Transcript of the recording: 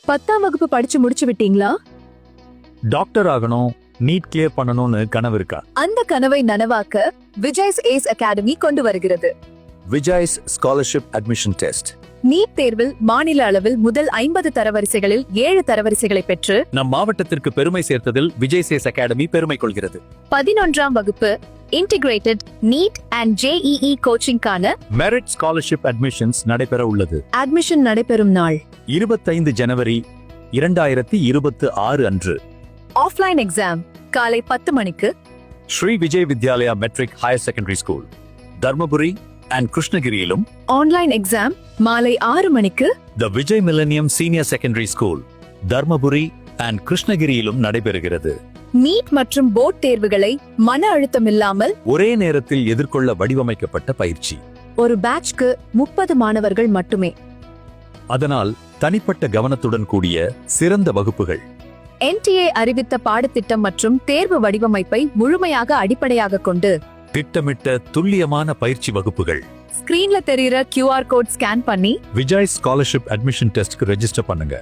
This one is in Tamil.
10ஆம் வகுப்பு படிச்சு முடிச்சு விட்டீங்களா? டாக்டர் ஆகணும், நீட் கிளியர் பண்ணணும்னு கனவு இருக்கா? அந்த கனவை நனவாக்க விஜய்ஸ் ஏஸ் அகாடமி கொண்டு வருகிறது. Vijay's scholarship admission test. NEET தேர்வில் மாநில அளவில் முதல் 50 தரவரிசைகளில் 7 தரவரிசைகளை பெற்று நம் மாவட்டத்திற்கு பெருமை சேர்த்ததில் விஜய் சேஸ் அகாடமி பெருமை கொள்கிறது. 11ஆம் வகுப்பு இன்டிகிரேட்டட் நீட் அண்ட் JEE கோச்சிங்கான மெரிட் ஸ்காலர்ஷிப் அட்மிஷன்ஸ் நடைபெற உள்ளது. அட்மிஷன் நடைபெறும் நாள் 25 ஜனவரி 2026 அன்று ஆஃப்லைன் எக்ஸாம் காலை 10 மணிக்கு Sri Vijay Vidyalaya matric higher secondary school Dharmapuri and கிருஷ்ணகிரியிலும், ஆன்லைன் எக்ஸாம் மாலை 6 மணிக்கு the Vijay millennium senior secondary school Dharmapuri and கிருஷ்ணகிரியிலும் நடைபெறுகிறது. நீட் மற்றும் போர்ட் தேர்வுகளை மன அழுத்தம் இல்லாமல் ஒரே நேரத்தில் எதிர்கொள்ள வடிவமைக்கப்பட்ட பயிற்சி. ஒரு பேட்ச்க்கு 30 மாணவர்கள் மட்டுமே. அதனால் தனிப்பட்ட கவனத்துடன் கூடிய சிறந்த வகுப்புகள். NTA அறிவித்த பாடத்திட்டம் மற்றும் தேர்வு வடிவமைப்பை முழுமையாக அடிப்படையாக கொண்டு திட்டமிட்ட துல்லியமான பயிற்சி வகுப்புகள். ஸ்கிரீன்ல தெரியுற QR கோட் ஸ்கேன் பண்ணி விஜய் ஸ்காலர்ஷிப் அட்மிஷன் டெஸ்ட்க்கு ரெஜிஸ்டர் பண்ணுங்க.